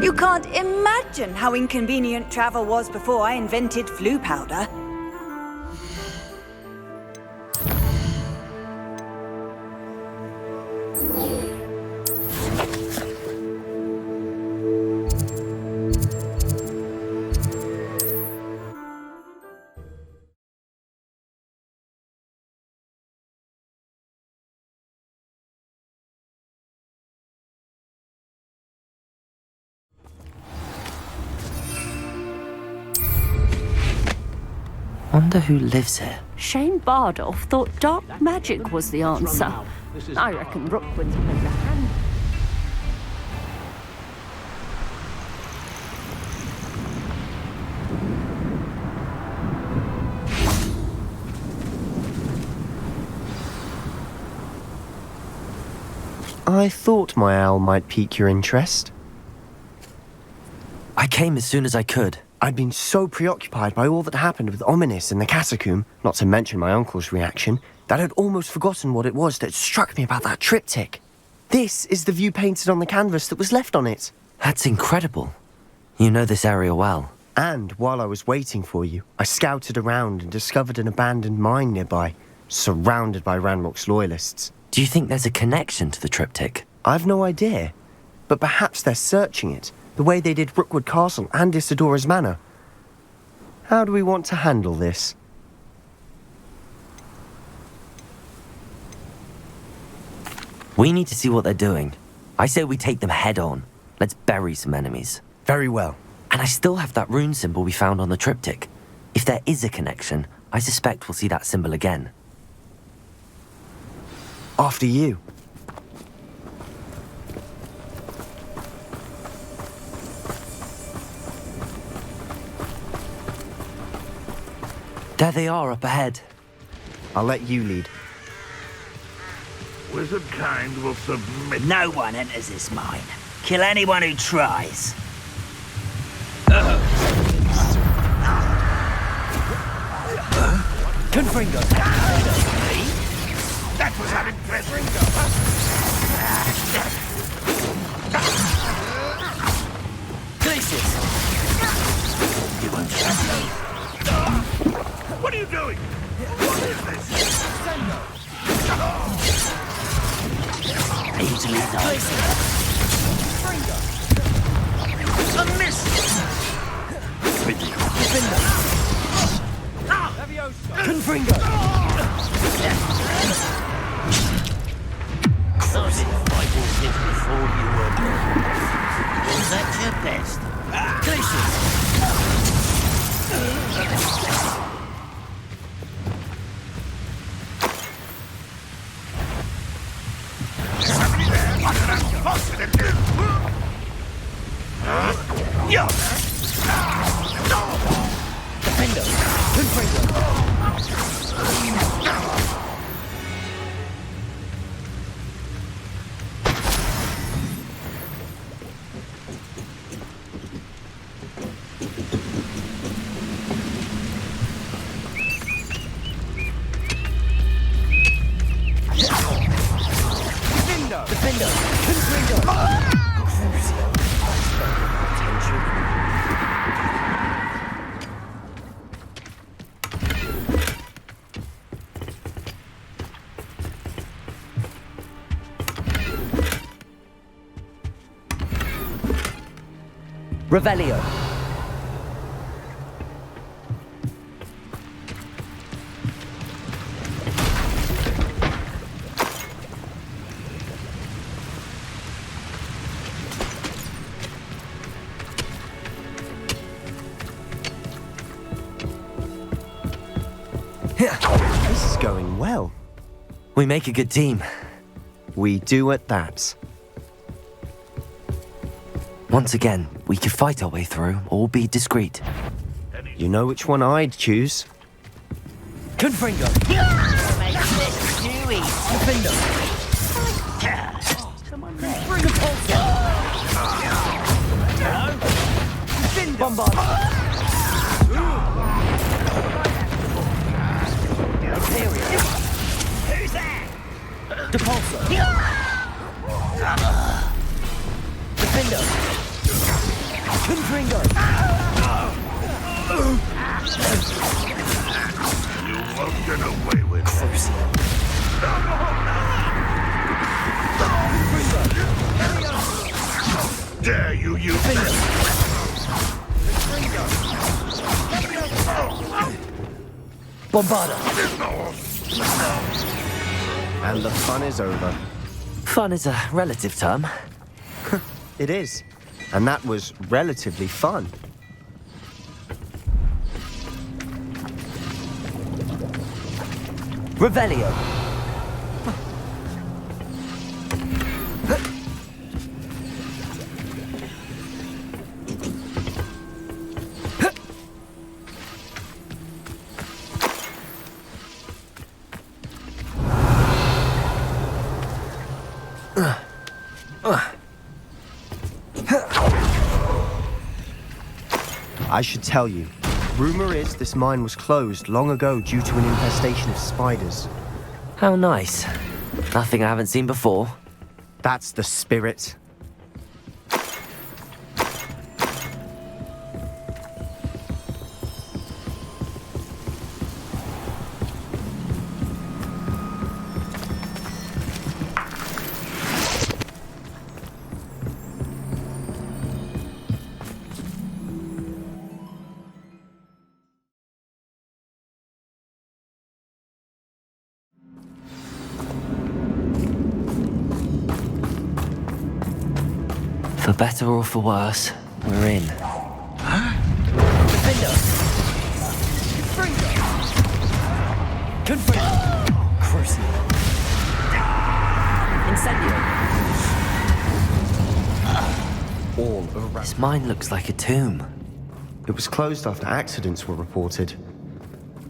You can't imagine how inconvenient travel was before I invented flu powder. Wonder who lives here. Shane Bardolph thought dark magic was the answer. I reckon Rookwood's played a hand. I thought my owl might pique your interest. I came as soon as I could. I'd been so preoccupied by all that happened with Ominis in the catacomb, not to mention my uncle's reaction, that I'd almost forgotten what it was that struck me about that triptych. This is the view painted on the canvas that was left on it. That's incredible. You know this area well. And while I was waiting for you, I scouted around and discovered an abandoned mine nearby, surrounded by Ranrok's loyalists. Do you think there's a connection to the triptych? I've no idea, but perhaps they're searching it, the way they did Rookwood Castle and Isidora's Manor. How do we want to handle this? We need to see what they're doing. I say we take them head on. Let's bury some enemies. Very well. And I still have that rune symbol we found on the triptych. If there is a connection, I suspect we'll see that symbol again. After you. There they are up ahead. I'll let you lead. Wizard kind will submit. No one enters this mine. Kill anyone who tries. Confringo. That was unimpressive. Coldiez. You won't trust me. What are you doing? What is this? Easily done. A miss! Confringo. Those vital tips before you were born. Was that your best? Coldiez. Somebody there! I'm faster than you! Yeah! Defendo. Confringo. Defendo. Confringo. Crucio. Attention. Revelio. This is going well. We make a good team. We do at that. Once again, we could fight our way through or be discreet. You know which one I'd choose. Confringo. Defendo. Bombard. Who's that? Depulso. Defendo. Confringo! You won't get away with it. Dare you use this? Bombarda! And the fun is over. Fun is a relative term. It is. And that was relatively fun. Revelio! I should tell you, rumor is this mine was closed long ago due to an infestation of spiders. How nice. Nothing I haven't seen before. That's the spirit. For better or for worse, we're in. Defender! Confringo! Crucio! Incendio! All around. This mine looks like a tomb. It was closed after accidents were reported.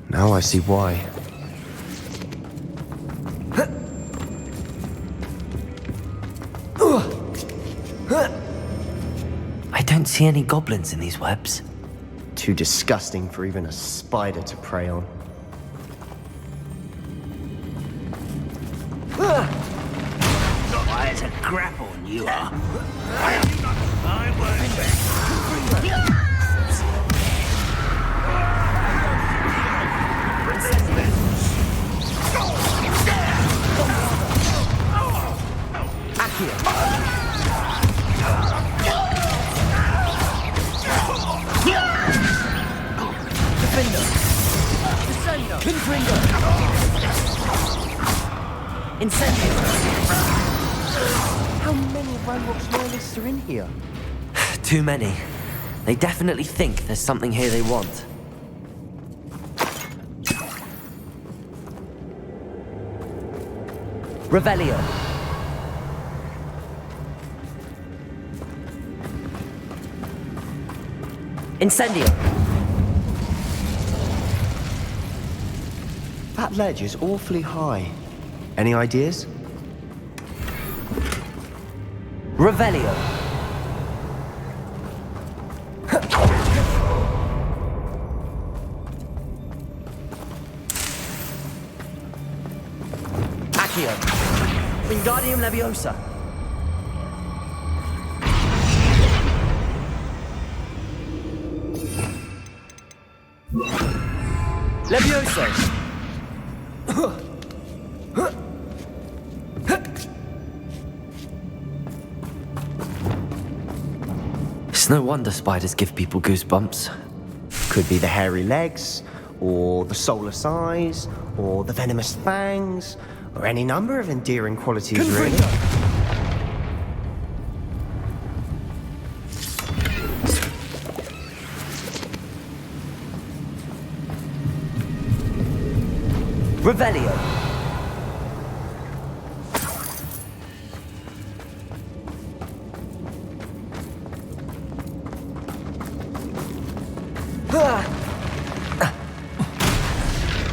Now I see why. I don't see any goblins in these webs. Too disgusting for even a spider to prey on. Why, it's a grapple, you are. I Defender! Confringo! Incendio! How many of Ranrok's loyalists are in here? Too many. They definitely think there's something here they want. Revelio! Incendio! That ledge is awfully high. Any ideas? Revelio! Accio! Wingardium Leviosa! Levioso! It's no wonder spiders give people goosebumps. Could be the hairy legs, or the soulless eyes, or the venomous fangs, or any number of endearing qualities, really. Revelio!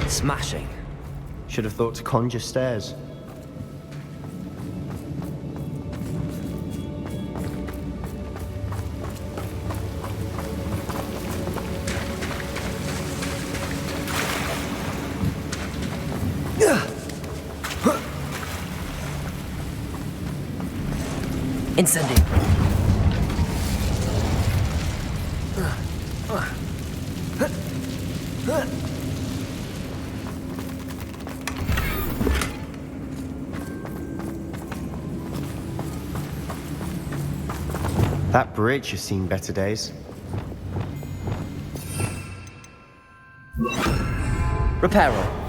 Smashing. Should have thought to conjure stairs. Incendio! That bridge has seen better days. Reparo.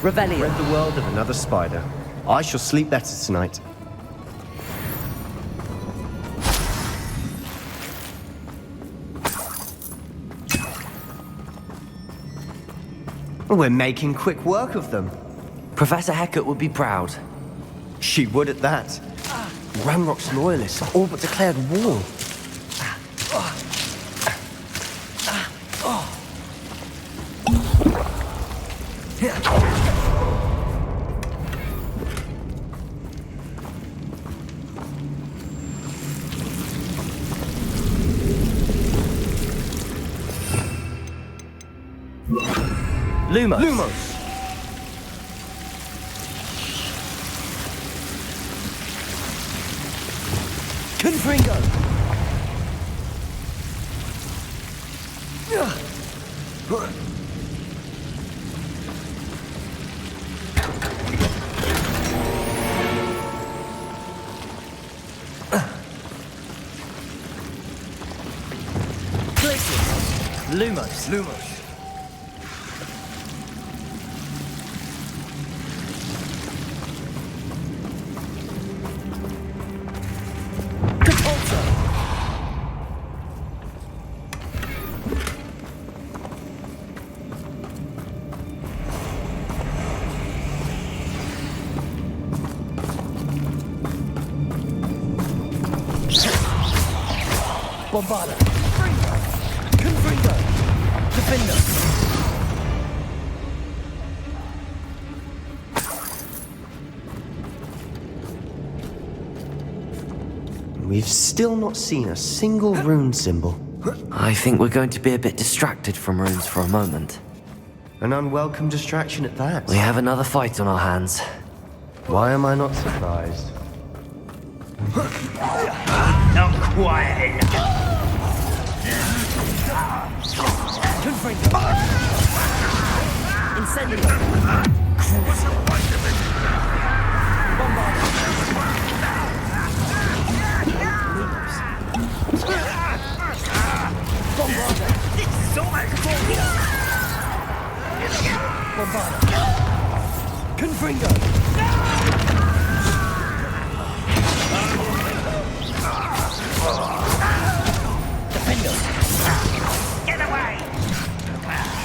Revelio. Rid the world of another spider. I shall sleep better tonight. We're making quick work of them. Professor Hecat would be proud. She would at that. Ranrok's loyalists have all but declared war. Lumos. Lumos! Confringo. Lumos. Lumos. Bombarda. Confringo. Defender. We've still not seen a single rune symbol. I think we're going to be a bit distracted from runes for a moment. An unwelcome distraction at that. We have another fight on our hands. Why am I not surprised? Not quiet enough. Confringo. Incendio. What's the point of it? Bombarda. Bombarda. This is so much Bombarda. Confringo. Defender. Get away!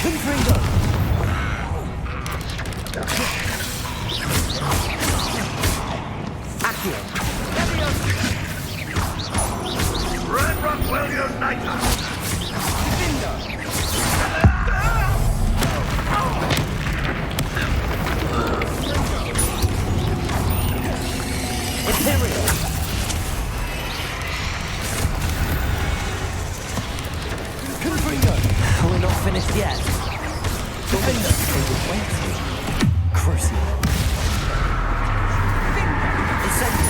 Confringo. Accio. Ranrok will unite us! Imperial. Confringo. We're not finished yet. Defender. Crucial. Incendio.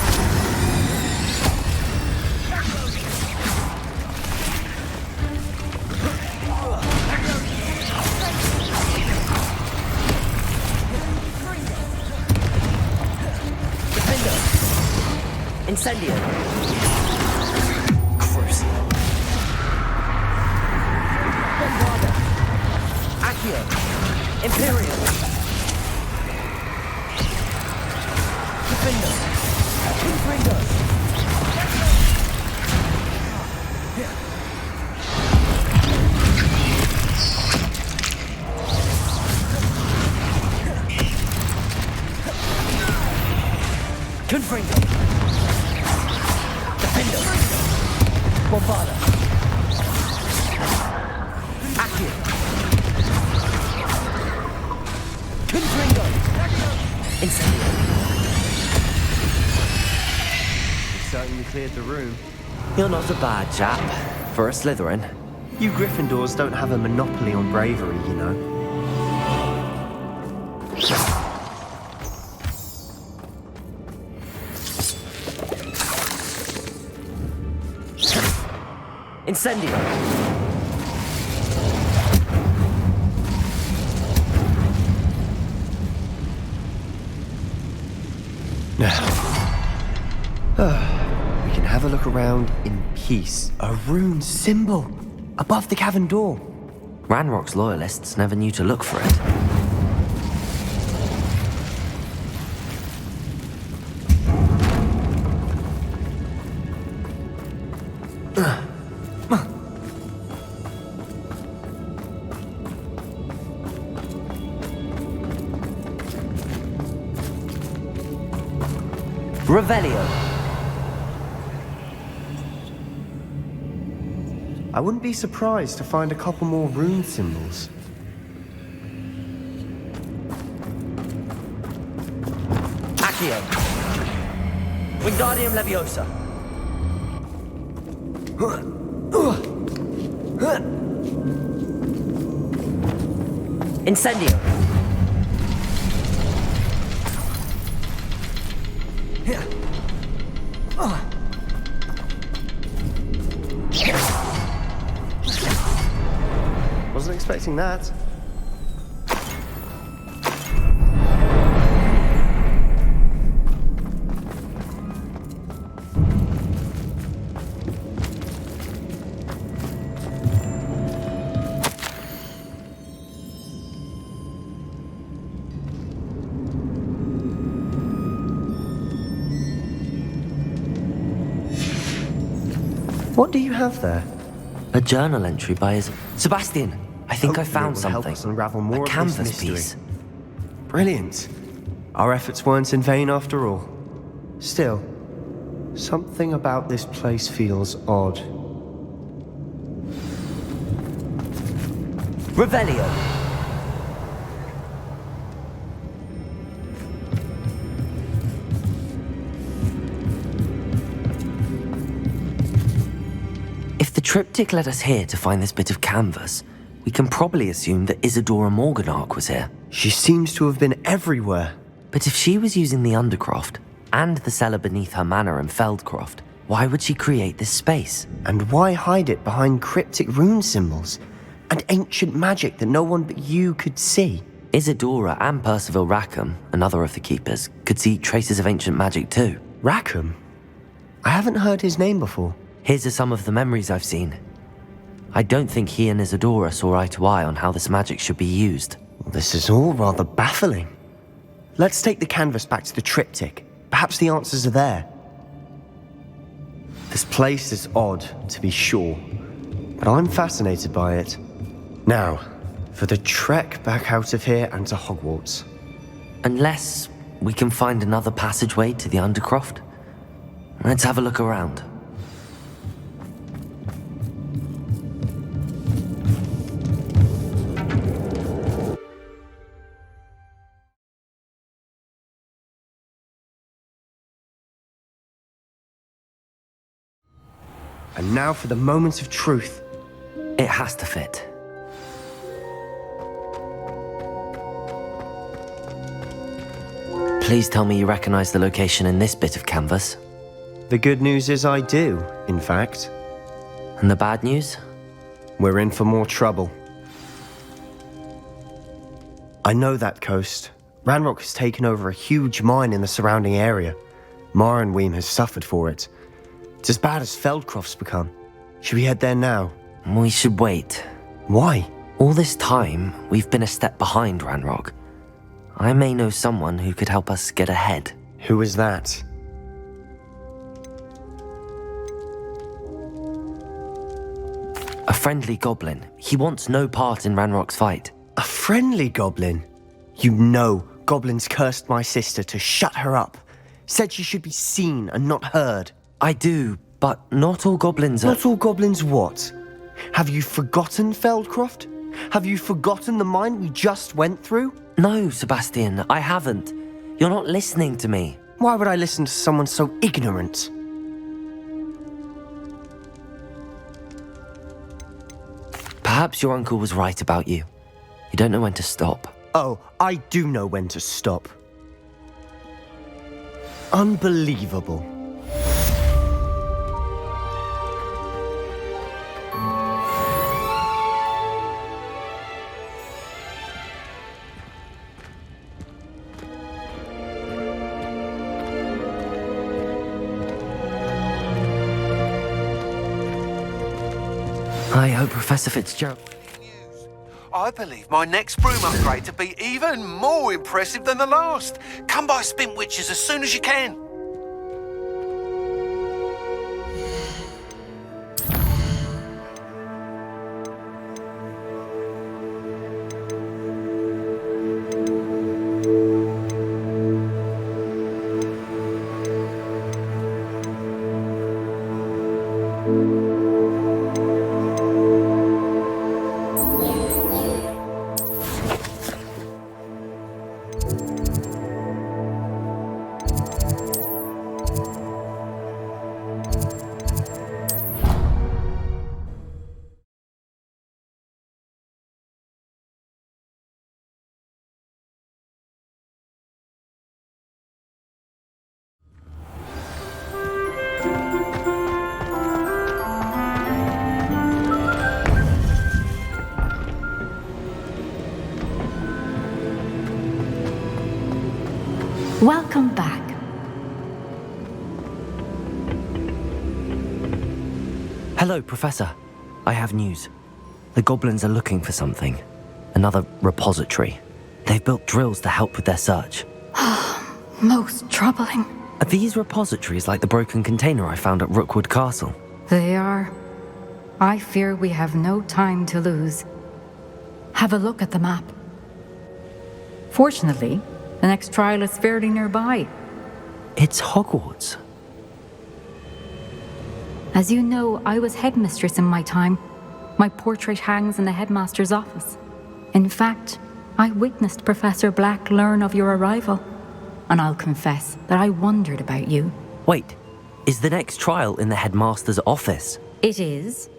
Defender. Incendio. Crucial. Bombarda. Accio. Imperial. Defender. Confringo. Confringo. Defender. Bombarda. Accio. Confringo. Incendio. You certainly cleared the room. You're not a bad chap. For a Slytherin. You Gryffindors don't have a monopoly on bravery, you know. Incendio. Now, we can have a look around in peace. A rune symbol above the cavern door. Ranrock's loyalists never knew to look for it. Revelio. I wouldn't be surprised to find a couple more rune symbols. Accio. Wingardium Leviosa. Incendio. Wasn't expecting that. What do you have there? A journal entry by his... Sebastian! I think I Hopefully found it will help something. us unravel more a of this canvas mystery. piece. Brilliant. Our efforts weren't in vain after all. Still, something about this place feels odd. Revelio. If the triptych led us here to find this bit of canvas, we can probably assume that Isadora Morganach was here. She seems to have been everywhere. But if she was using the Undercroft, and the cellar beneath her manor in Feldcroft, why would she create this space? And why hide it behind cryptic rune symbols and ancient magic that no one but you could see? Isadora and Percival Rackham, another of the keepers, could see traces of ancient magic too. Rackham? I haven't heard his name before. His are some of the memories I've seen. I don't think he and Isadora saw eye to eye on how this magic should be used. This is all rather baffling. Let's take the canvas back to the triptych. Perhaps the answers are there. This place is odd, to be sure, but I'm fascinated by it. Now, for the trek back out of here and to Hogwarts. Unless we can find another passageway to the Undercroft. Let's have a look around. And now for the moment of truth. It has to fit. Please tell me you recognize the location in this bit of canvas. The good news is I do, in fact. And the bad news? We're in for more trouble. I know that coast. Ranrok has taken over a huge mine in the surrounding area. Marrenweem has suffered for it. It's as bad as Feldcroft's become. Should we head there now? We should wait. Why? All this time, we've been a step behind Ranrok. I may know someone who could help us get ahead. Who is that? A friendly goblin. He wants no part in Ranrock's fight. A friendly goblin? You know goblins cursed my sister to shut her up. Said she should be seen and not heard. I do, but not all goblins are... Not all goblins what? Have you forgotten Feldcroft? Have you forgotten the mine we just went through? No, Sebastian, I haven't. You're not listening to me. Why would I listen to someone so ignorant? Perhaps your uncle was right about you. You don't know when to stop. Oh, I do know when to stop. Unbelievable. I hope Professor Fitzgerald... I believe my next broom upgrade to be even more impressive than the last. Come by Spintwitches as soon as you can. Welcome back. Hello, Professor. I have news. The goblins are looking for something. Another repository. They've built drills to help with their search. Most troubling. Are these repositories like the broken container I found at Rookwood Castle? They are. I fear we have no time to lose. Have a look at the map. Fortunately, the next trial is fairly nearby. It's Hogwarts. As you know, I was headmistress in my time. My portrait hangs in the headmaster's office. In fact, I witnessed Professor Black learn of your arrival. And I'll confess that I wondered about you. Wait, is the next trial in the headmaster's office? It is.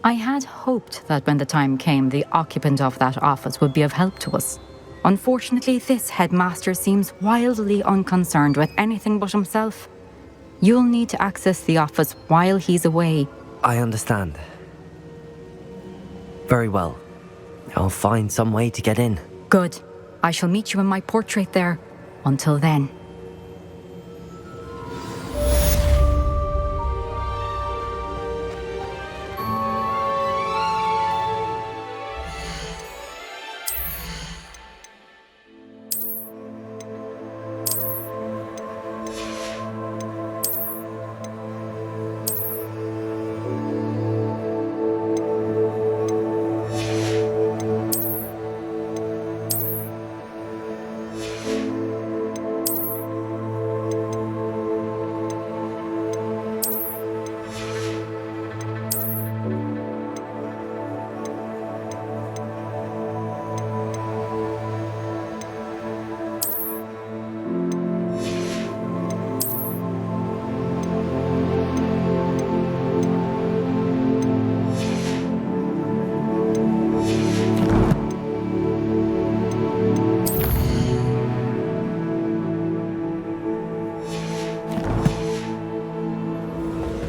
I had hoped that when the time came, the occupant of that office would be of help to us. Unfortunately, this headmaster seems wildly unconcerned with anything but himself. You'll need to access the office while he's away. I understand. Very well. I'll find some way to get in. Good. I shall meet you in my portrait there. Until then.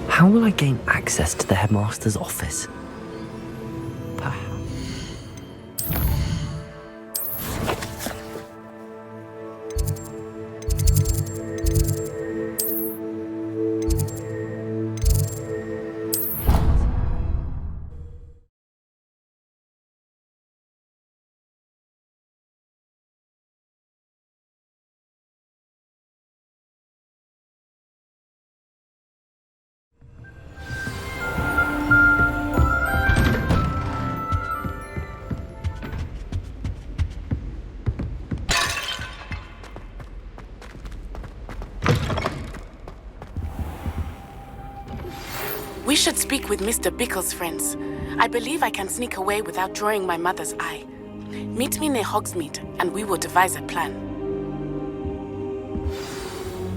How will I gain access to the headmaster's office? Perhaps. We should speak with Mr. Bickle's friends. I believe I can sneak away without drawing my mother's eye. Meet me near Hogsmeade, and we will devise a plan.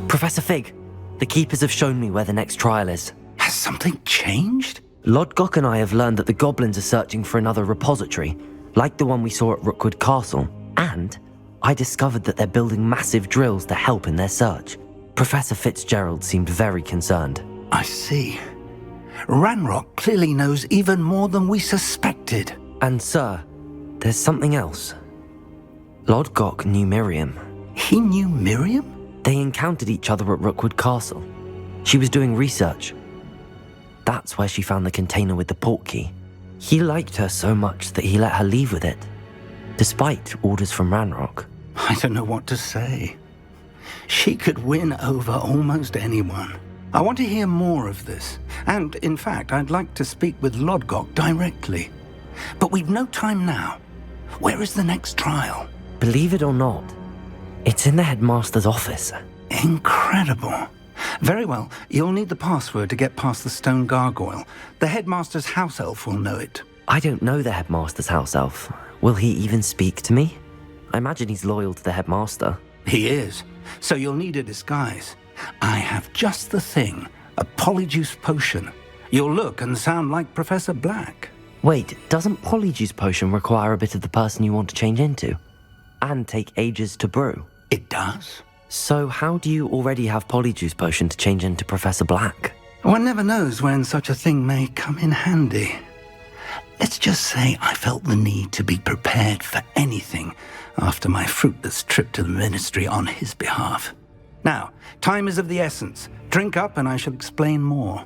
Professor Fig, the Keepers have shown me where the next trial is. Has something changed? Lodgok and I have learned that the goblins are searching for another repository, like the one we saw at Rookwood Castle. And I discovered that they're building massive drills to help in their search. Professor Fitzgerald seemed very concerned. I see. Ranrok clearly knows even more than we suspected. And sir, there's something else. Lodgok knew Miriam. He knew Miriam? They encountered each other at Rookwood Castle. She was doing research. That's where she found the container with the portkey. He liked her so much that he let her leave with it, despite orders from Ranrok. I don't know what to say. She could win over almost anyone. I want to hear more of this. And, in fact, I'd like to speak with Lodgok directly. But we've no time now. Where is the next trial? Believe it or not, it's in the headmaster's office. Incredible. Very well. You'll need the password to get past the stone gargoyle. The headmaster's house elf will know it. I don't know the headmaster's house elf. Will he even speak to me? I imagine he's loyal to the headmaster. He is. So you'll need a disguise. I have just the thing. A polyjuice potion. You'll look and sound like Professor Black. Wait, doesn't Polyjuice Potion require a bit of the person you want to change into? And take ages to brew? It does. So how do you already have Polyjuice Potion to change into Professor Black? One never knows when such a thing may come in handy. Let's just say I felt the need to be prepared for anything after my fruitless trip to the ministry on his behalf. Now, time is of the essence. Drink up and I shall explain more.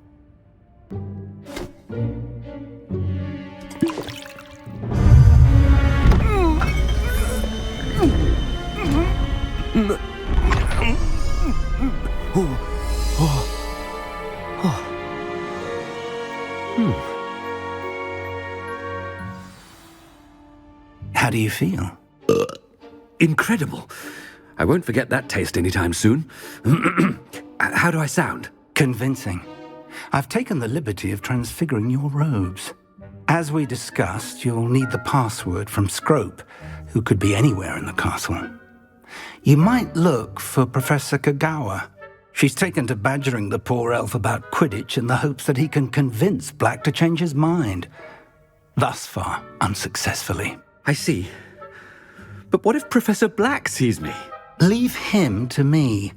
How do you feel? Incredible. I won't forget that taste anytime soon. How do I sound? Convincing. I've taken the liberty of transfiguring your robes. As we discussed, you'll need the password from Scrope, who could be anywhere in the castle. You might look for Professor Kagawa. She's taken to badgering the poor elf about Quidditch in the hopes that he can convince Black to change his mind. Thus far, unsuccessfully. I see. But what if Professor Black sees me? Leave him to me.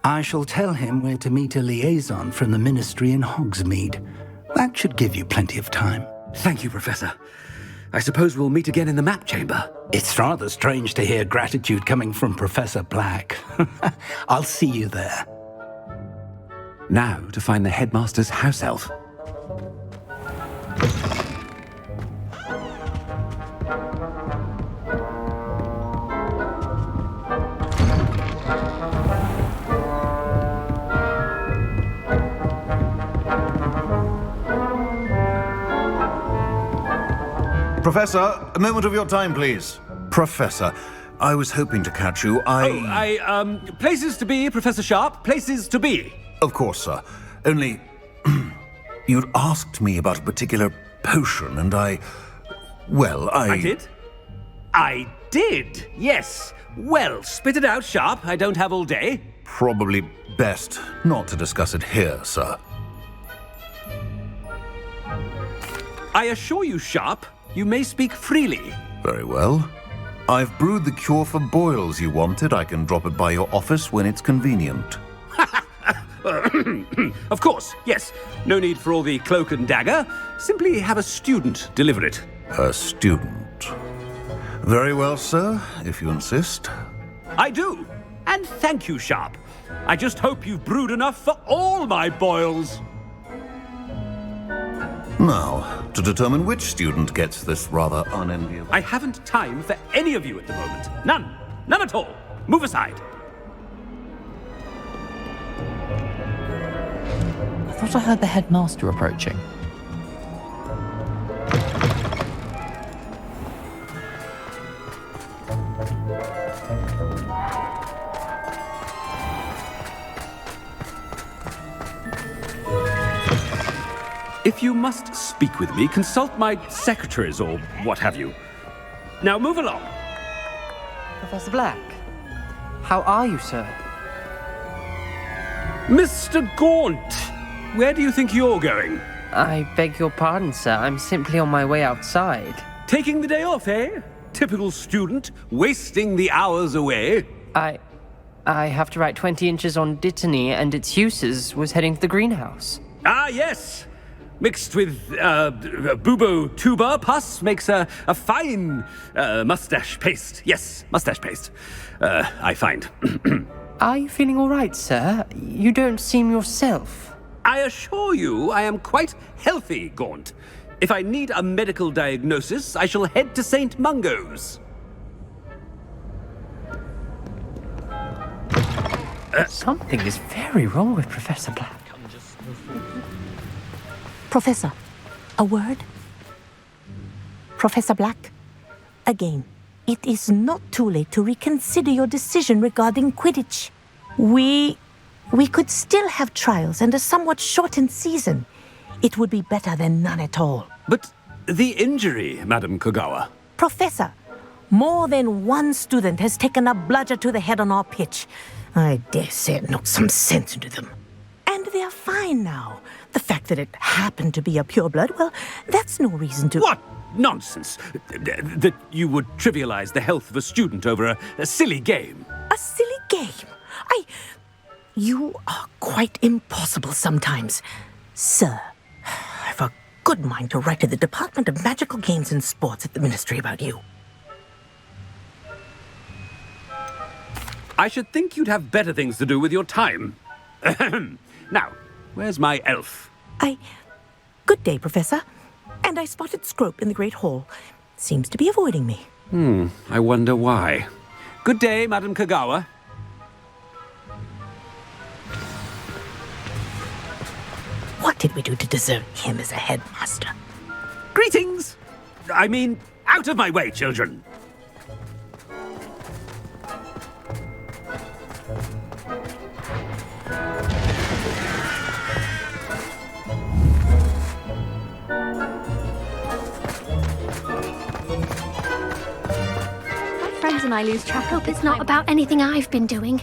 I shall tell him where to meet a liaison from the ministry in Hogsmeade. That should give you plenty of time. Thank you, Professor. I suppose we'll meet again in the map chamber. It's rather strange to hear gratitude coming from Professor Black. I'll see you there. Now to find the headmaster's house elf. Professor, a moment of your time, please. Professor, I was hoping to catch you. Places to be, Professor Sharp. Places to be. Of course, sir. Only, you'd asked me about a particular potion, and I did? I did, yes. Well, spit it out, Sharp. I don't have all day. Probably best not to discuss it here, sir. I assure you, Sharp, you may speak freely. Very well. I've brewed the cure for boils you wanted. I can drop it by your office when it's convenient. Of course, yes. No need for all the cloak and dagger. Simply have a student deliver it. A student. Very well, sir, if you insist. I do. And thank you, Sharp. I just hope you've brewed enough for all my boils. Now, to determine which student gets this rather unenviable... I haven't time for any of you at the moment. None. None at all. Move aside. I thought I heard the headmaster approaching. If you must speak with me, consult my secretaries or what have you. Now move along. Professor Black, how are you, sir? Mr. Gaunt, where do you think you're going? I beg your pardon, sir. I'm simply on my way outside. Taking the day off, eh? Typical student, wasting the hours away. I have to write 20 inches on Dittany and its uses. Was heading to the greenhouse. Ah, yes. Mixed with bubo tuber pus makes a fine mustache paste. Yes, mustache paste. I find. Are you feeling all right, sir? You don't seem yourself. I assure you I am quite healthy, Gaunt. If I need a medical diagnosis, I shall head to St. Mungo's. Something is very wrong with Professor Black. Professor, a word? Professor Black, again, it is not too late to reconsider your decision regarding Quidditch. We could still have trials and a somewhat shortened season. It would be better than none at all. But the injury, Madam Kogawa. Professor, more than one student has taken a bludger to the head on our pitch. I dare say it knocked some sense into them. And they're fine now. The fact that it happened to be a pureblood, well, that's no reason to... What nonsense! That you would trivialize the health of a student over a silly game. A silly game? You are quite impossible sometimes. Sir, I've a good mind to write to the Department of Magical Games and Sports at the Ministry about you. I should think you'd have better things to do with your time. Now, where's my elf? Good day, Professor. And I spotted Scrope in the Great Hall. Seems to be avoiding me. I wonder why. Good day, Madam Kogawa. What did we do to deserve him as a headmaster? Greetings! I mean, out of my way, children! My friends and I lose track. I hope it's not about anything I've been doing.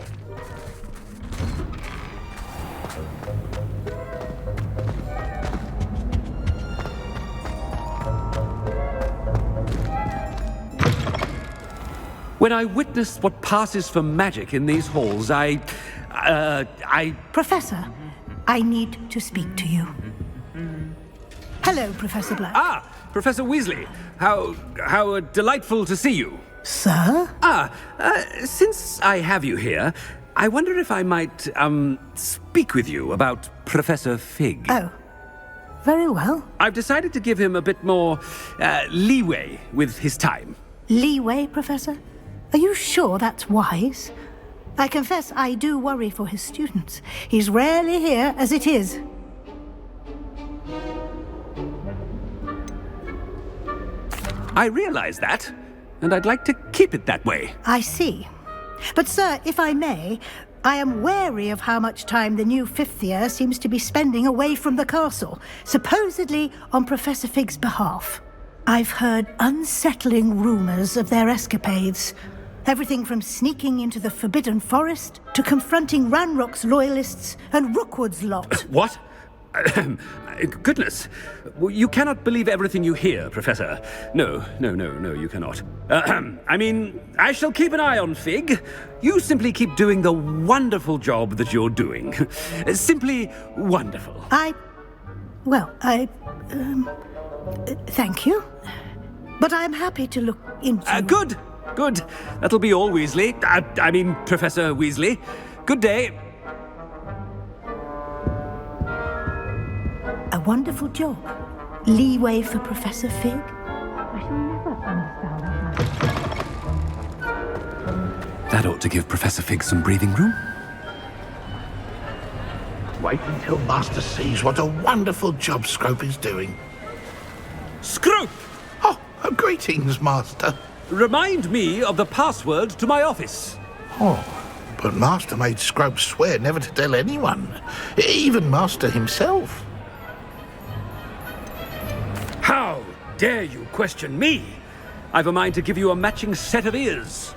When I witness what passes for magic in these halls, I... Professor, I need to speak to you. Hello, Professor Black. Ah, Professor Weasley. How delightful to see you. Sir? Since I have you here, I wonder if I might, speak with you about Professor Fig. Oh, very well. I've decided to give him a bit more, leeway with his time. Leeway, Professor? Are you sure that's wise? I confess I do worry for his students. He's rarely here as it is. I realize that, and I'd like to keep it that way. I see. But, sir, if I may, I am wary of how much time the new fifth year seems to be spending away from the castle, supposedly on Professor Fig's behalf. I've heard unsettling rumors of their escapades. Everything from sneaking into the Forbidden Forest to confronting Ranrok's loyalists and Rookwood's lot. What? Goodness. You cannot believe everything you hear, Professor. No, you cannot. I mean, I shall keep an eye on Fig. You simply keep doing the wonderful job that you're doing. Simply wonderful. Thank you. But I'm happy to look into... Good. That'll be all, Weasley. I mean, Professor Weasley. Good day. A wonderful job. Leeway for Professor Fig. I shall never understand that. That ought to give Professor Fig some breathing room. Wait until Master sees what a wonderful job Scrope is doing. Scrope! Oh, greetings, Master. Remind me of the password to my office. Oh, but Master made Scrope swear never to tell anyone, even Master himself. How dare you question me? I've a mind to give you a matching set of ears.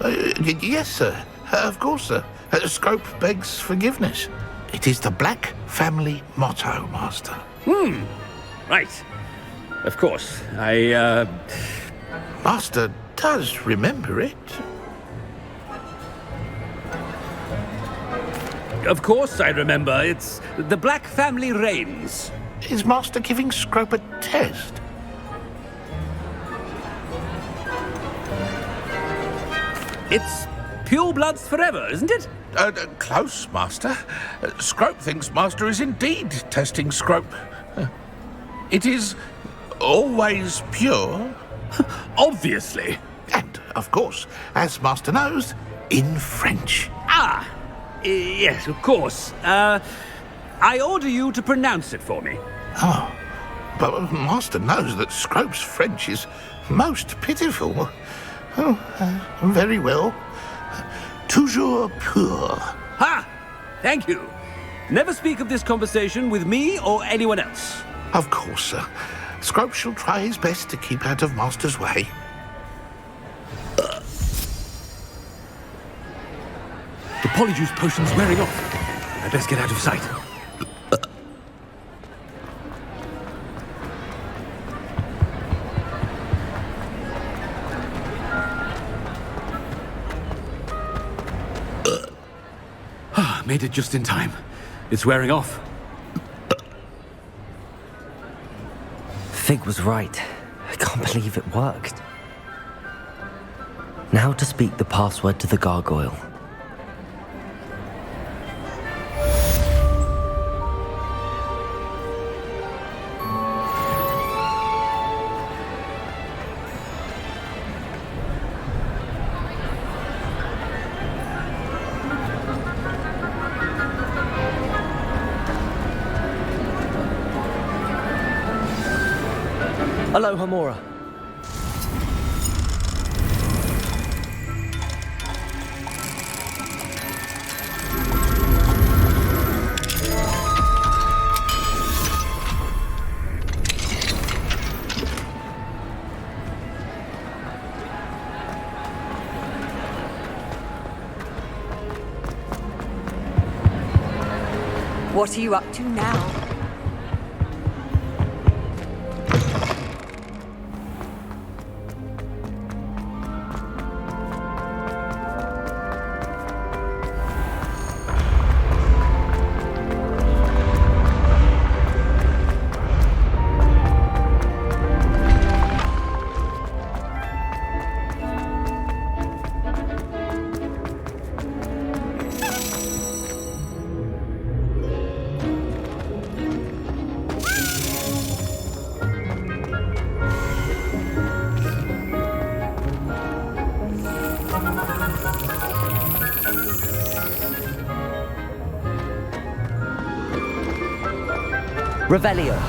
Yes, sir. Of course, sir. Scrope begs forgiveness. It is the Black family motto, Master. Right. Of course. Master does remember it. Of course I remember. It's the Black family reigns. Is Master giving Scrope a test? It's pure bloods forever, isn't it? Close, Master. Scrope thinks Master is indeed testing Scrope. It is always pure. Obviously. And, of course, as Master knows, in French. Yes, of course. I order you to pronounce it for me. Oh, but Master knows that Scrope's French is most pitiful. Very well. Toujours pur. Ha! Thank you. Never speak of this conversation with me or anyone else. Of course, sir. Scrope shall try his best to keep out of Master's way. The polyjuice potion's wearing off. I'd best get out of sight. Made it just in time. It's wearing off. Fig was right. I can't believe it worked. Now to speak the password to the gargoyle. Aloha, Mora. What are you up to now? Revelio.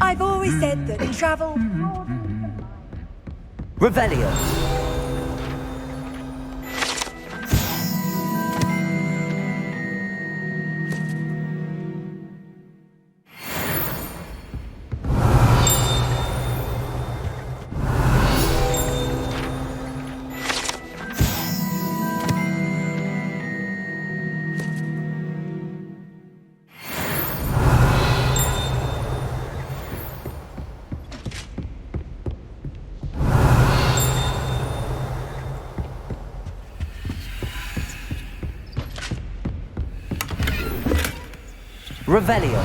I've always said that travel... Revelio. Revelio.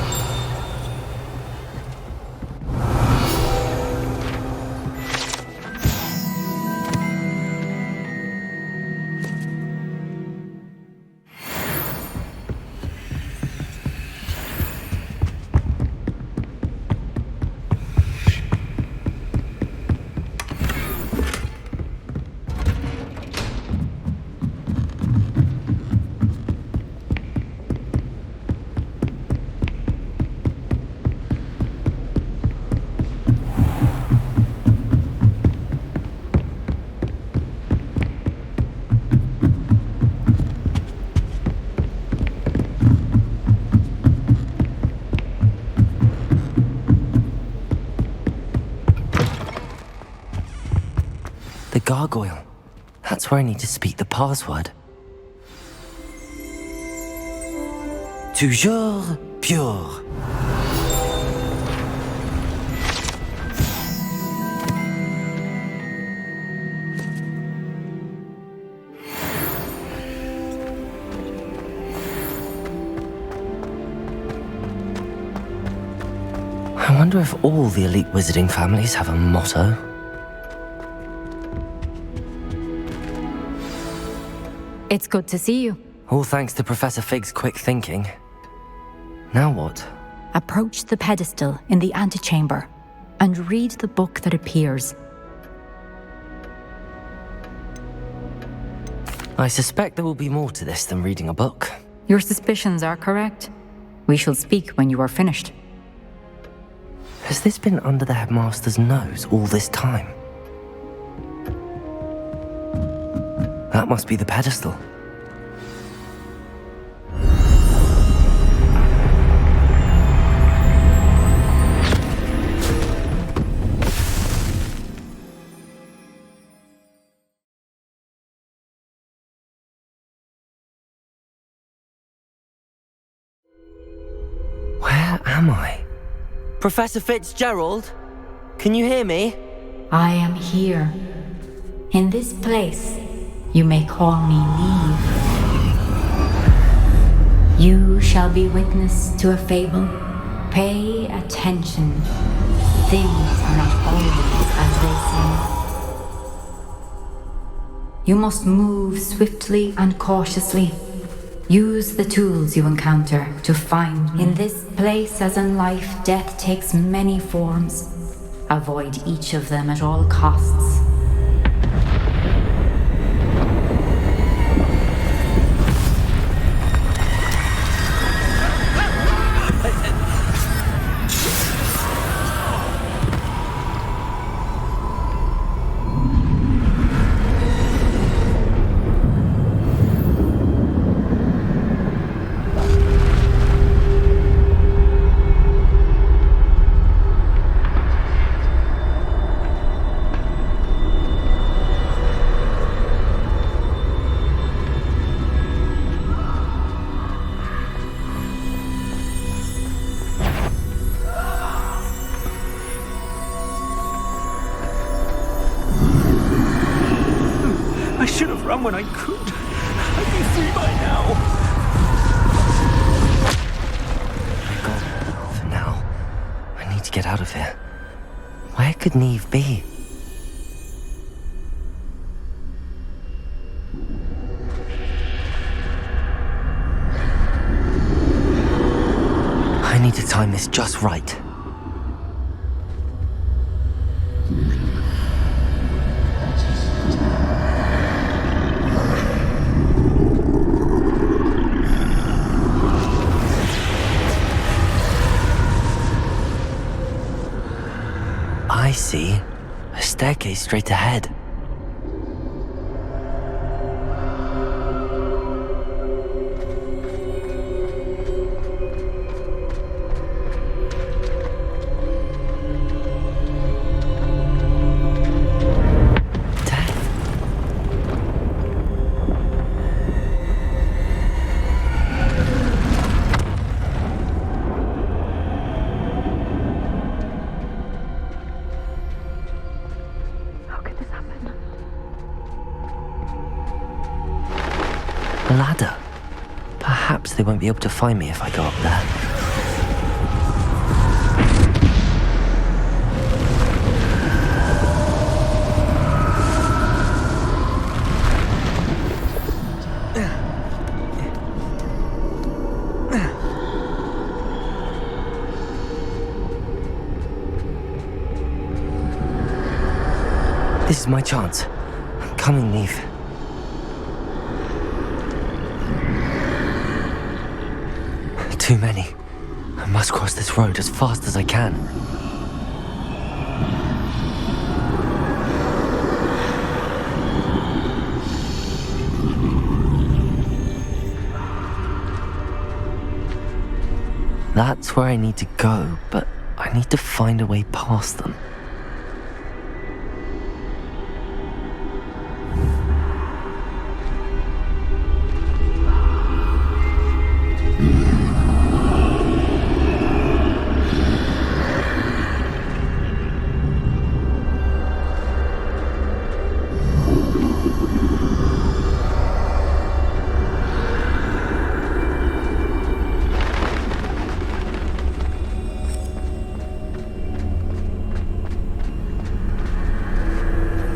The gargoyle. That's where I need to speak the password. Toujours pure. I wonder if all the elite wizarding families have a motto. It's good to see you. All thanks to Professor Fig's quick thinking. Now what? Approach the pedestal in the antechamber and read the book that appears. I suspect there will be more to this than reading a book. Your suspicions are correct. We shall speak when you are finished. Has this been under the headmaster's nose all this time? That must be the pedestal. Where am I? Professor Fitzgerald? Can you hear me? I am here. In this place, you may call me Neve. You shall be witness to a fable. Pay attention. Things are not always as they seem. You must move swiftly and cautiously. Use the tools you encounter to find me. In this place, as in life, death takes many forms. Avoid each of them at all costs. When I could. I'd be free by now. For now, I need to get out of here. Where could Neve be? I need to time this just right. I see. A staircase straight ahead. A ladder. Perhaps they won't be able to find me if I go up there. This is my chance. I'm coming, Neve. Too many. I must cross this road as fast as I can. That's where I need to go, but I need to find a way past them.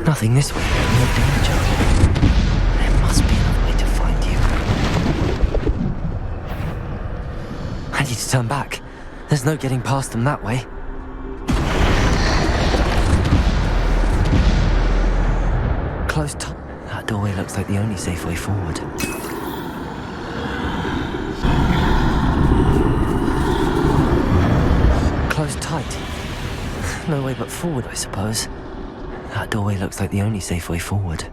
Nothing this way, no danger. There must be another way to find you. I need to turn back. There's no getting past them that way. Close top. That doorway looks like the only safe way forward. Closed tight. No way but forward, I suppose. That doorway looks like the only safe way forward.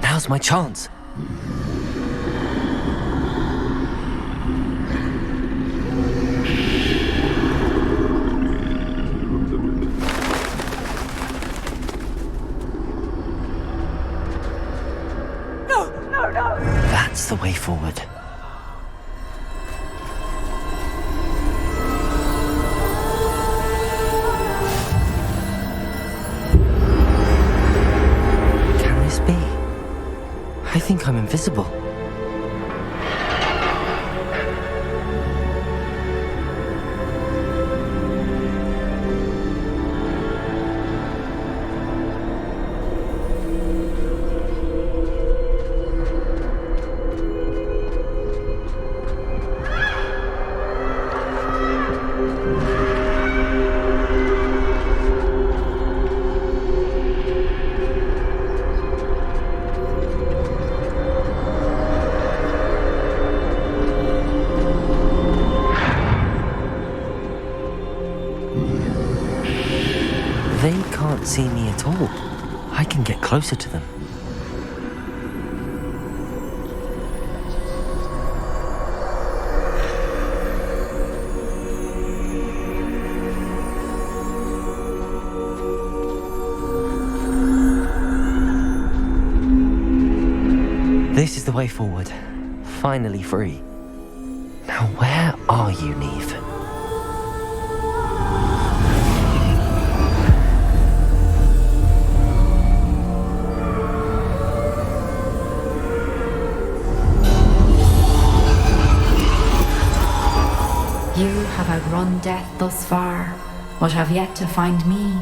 Now's my chance. That's the way forward. Can this be? I think I'm invisible. They can't see me at all. I can get closer to them. This is the way forward. Finally free. Now where are you, Neve? You have outrun death thus far, but have yet to find me.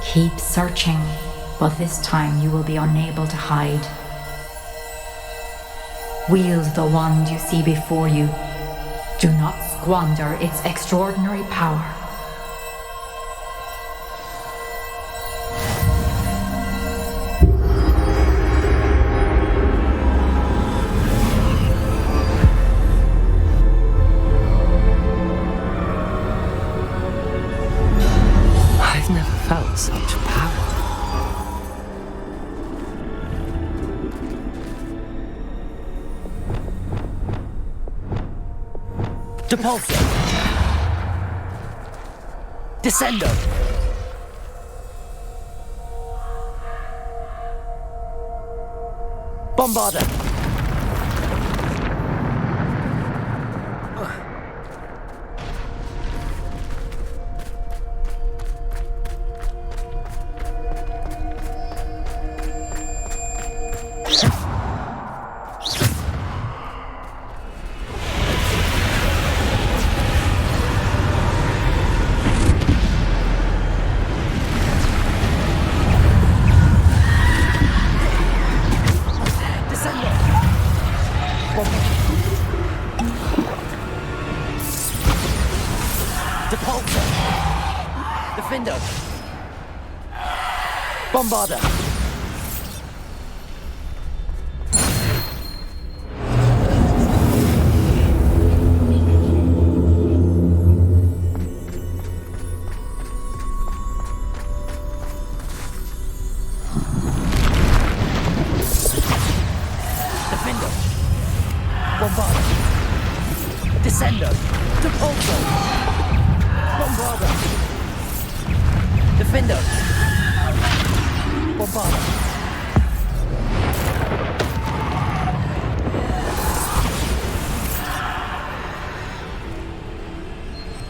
Keep searching, but this time you will be unable to hide. Wield the wand you see before you. Do not squander its extraordinary power. I've never felt such power. Depulso! Descendo! Bombarda! Depulsor! Defender! Bombarder! Defender! Bombarder! Descender! Depulsor! Bombarder! Defender! Bombarder!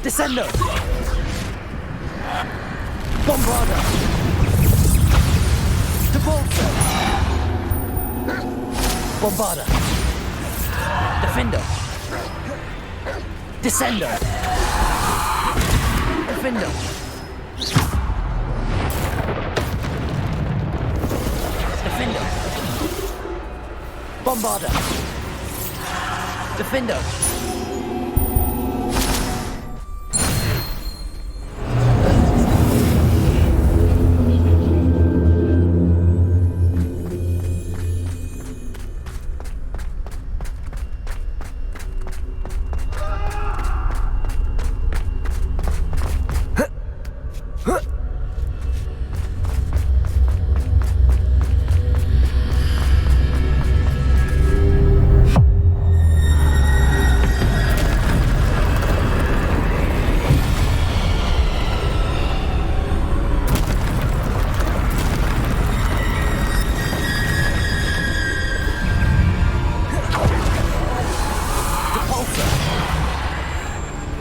Descender! Bombarder! Depulsor! Bombarder! Defender! Descender! Defender! Defender! Bombarder! Defender!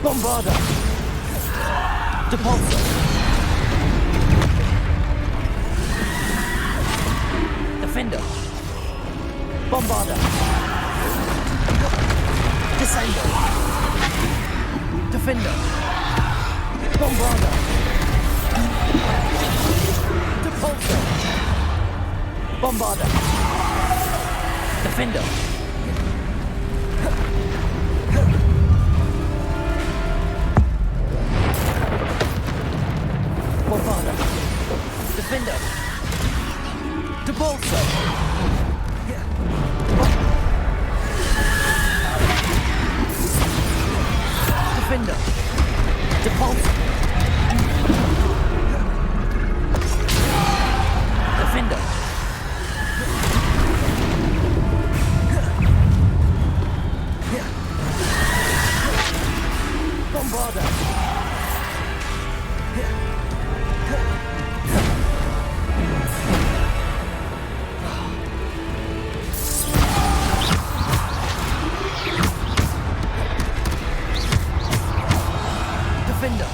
Bombarder! Depulsor! Defender! Bombarder! Descender! Defender! Bombarder! Depulsor! Bombarder! Defender! Bombarder! Defender! Depulsor! Defender! Depulsor! Defender! Bombarder! Defender!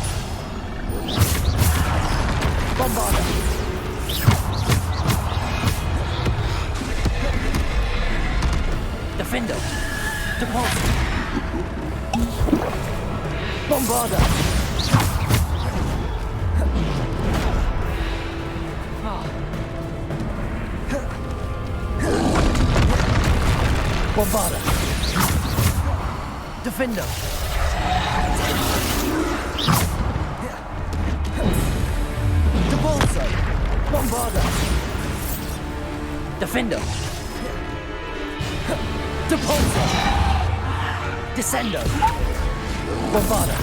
Bombarder! Defender! Depulsor! Bombarder! Bombarder! Defender! Depulsor! Bombarder! Defender! Depulsor! Descender! Bombarder!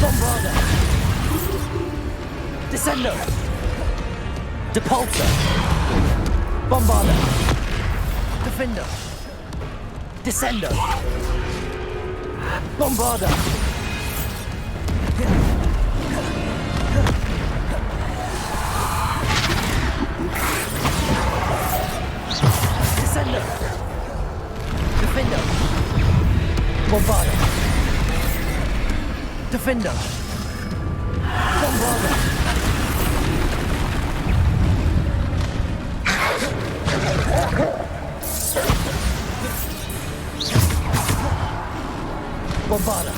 Bombarder! Descender! Depulsor! Bombarder! Defender! Descender! Bombarder! Descender! Defender! Bombarder! Defender! Bombarder! Bombarda.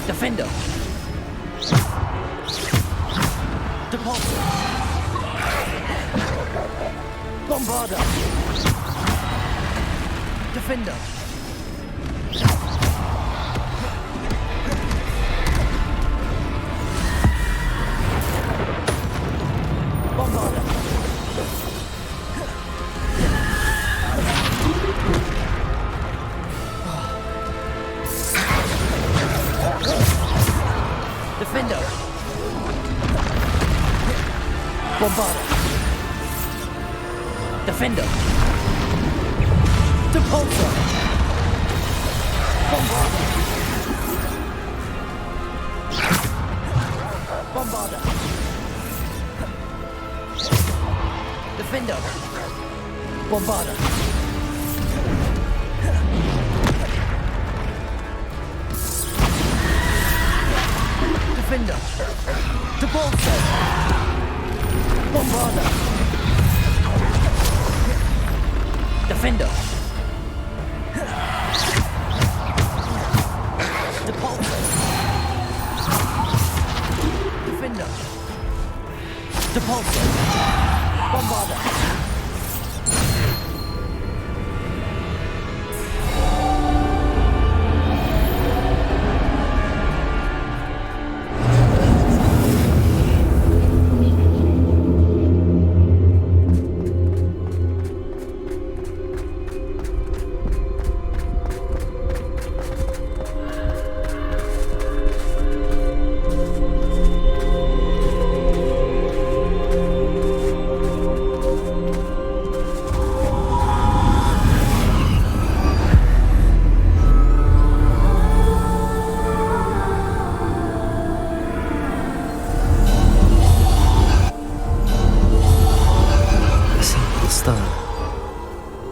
Defender. Depulsor. Bombarda. Defender. Bombarda. Defender. Bombarda. Defender. Depulsor. Bombarda. Bombarda. Defender. Bombarda. Defender. Depulsor. Bombarda. Defender. Depulsor. Defender. Depulsor. Bombarda.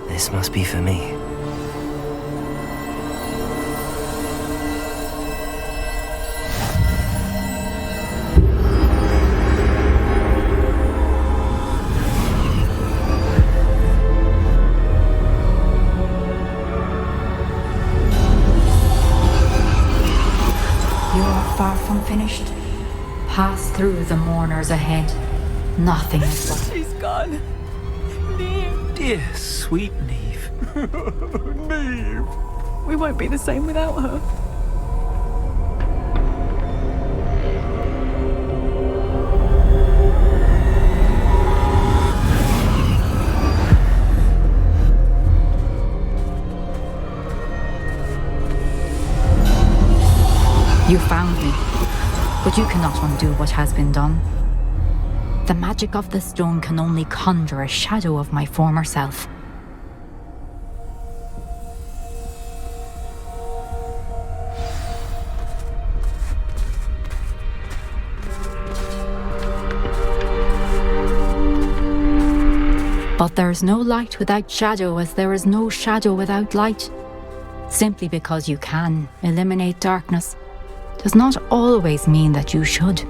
This must be for me. You are far from finished. Pass through the mourners ahead. Nothing is left. She's gone. Neve. Dear, sweet Neve. Neve. We won't be the same without her. You found me, but you cannot undo what has been done. The magic of the stone can only conjure a shadow of my former self. But there is no light without shadow, as there is no shadow without light. Simply because you can eliminate darkness does not always mean that you should.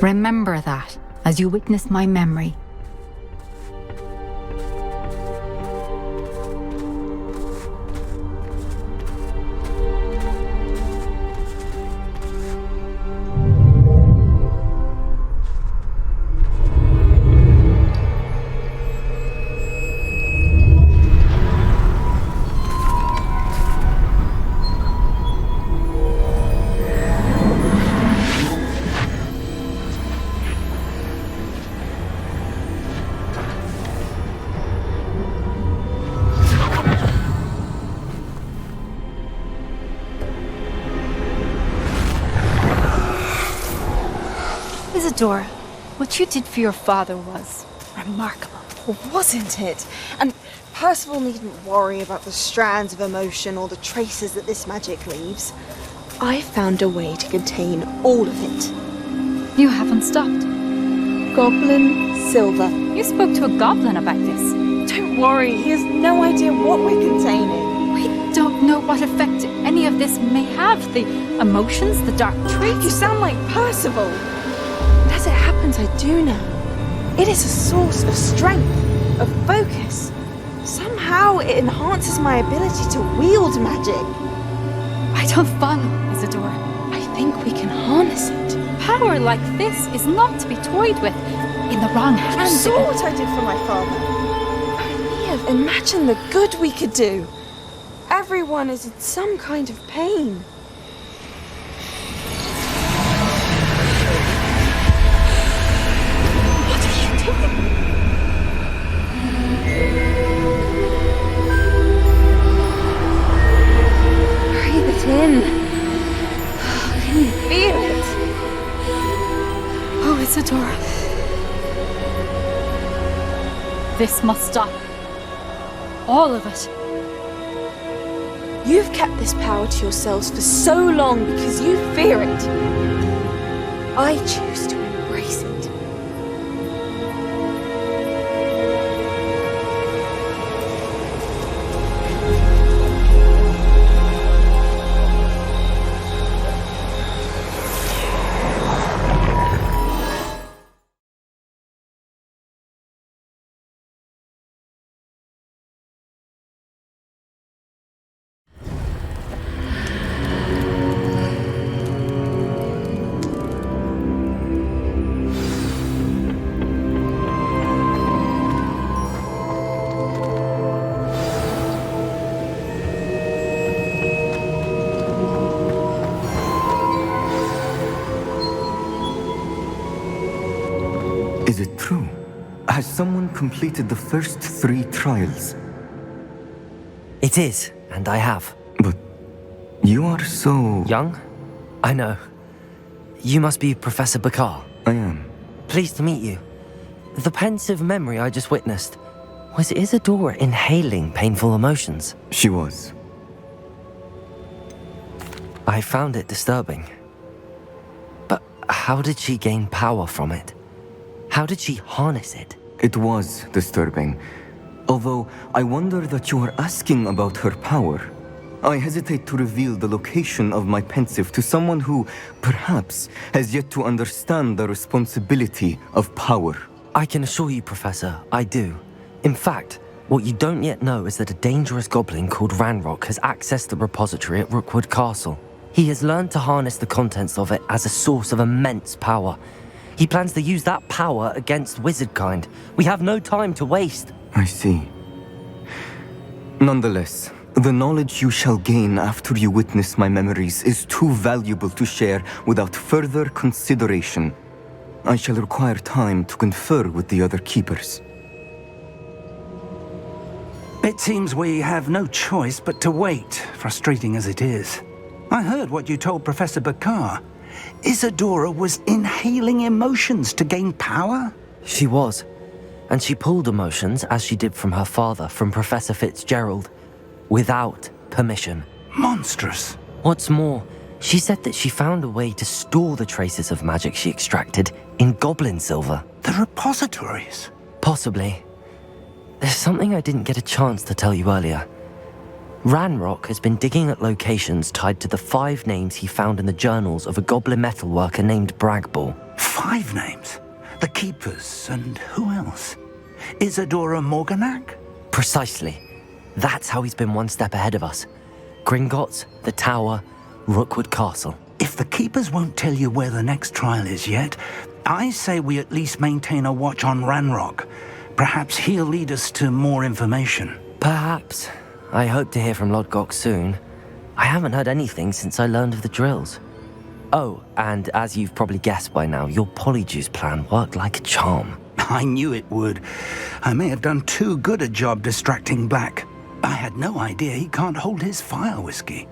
Remember that as you witness my memory. Isadora, what you did for your father was remarkable, wasn't it? And Percival needn't worry about the strands of emotion or the traces that this magic leaves. I found a way to contain all of it. You haven't stopped. Goblin Silver. You spoke to a goblin about this. Don't worry, he has no idea what we're containing. We don't know what effect any of this may have. The emotions, the dark traits. You sound like Percival. As it happens, I do know. It is a source of strength. of focus. Somehow it enhances my ability to wield magic. I don't follow, Isadora. I think we can harness it. Power like this is not to be toyed with in the wrong You hands. saw what I did for my father. Only imagine the good we could do. Everyone is in some kind of pain. What are you doing? Breathe it in. Can you feel it? Oh, Isadora. This must stop. All of it. You've kept this power to yourselves for so long because you fear it. I choose to embrace it. Is it true? Has someone completed the first 3 trials? It is, and I have. But you are so... Young? I know. You must be Professor Bakar. I am. Pleased to meet you. The pensive memory I just witnessed, was Isadora inhaling painful emotions? She was. I found it disturbing. But how did she gain power from it? How did she harness it? It was disturbing. Although I wonder that you are asking about her power. I hesitate to reveal the location of my pensive to someone who, perhaps, has yet to understand the responsibility of power. I can assure you, Professor, I do. In fact, what you don't yet know is that a dangerous goblin called Ranrok has accessed the repository at Rookwood Castle. He has learned to harness the contents of it as a source of immense power. He plans to use that power against wizardkind. We have no time to waste. I see. Nonetheless, the knowledge you shall gain after you witness my memories is too valuable to share without further consideration. I shall require time to confer with the other keepers. It seems we have no choice but to wait, frustrating as it is. I heard what you told Professor Bakar. Isadora was inhaling emotions to gain power? She was. And she pulled emotions, as she did from her father, from Professor Fitzgerald, without permission. Monstrous. What's more, she said that she found a way to store the traces of magic she extracted in goblin silver. The repositories? Possibly. There's something I didn't get a chance to tell you earlier. Ranrok has been digging at locations tied to the 5 names he found in the journals of a goblin metalworker named Bragball. 5 names? The Keepers, and who else? Isadora Morganac? Precisely. That's how he's been one step ahead of us. Gringotts, the Tower, Rookwood Castle. If the Keepers won't tell you where the next trial is yet, I say we at least maintain a watch on Ranrok. Perhaps he'll lead us to more information. Perhaps. I hope to hear from Lodgok soon. I haven't heard anything since I learned of the drills. Oh, and as you've probably guessed by now, your polyjuice plan worked like a charm. I knew it would. I may have done too good a job distracting Black. I had no idea he can't hold his fire whiskey.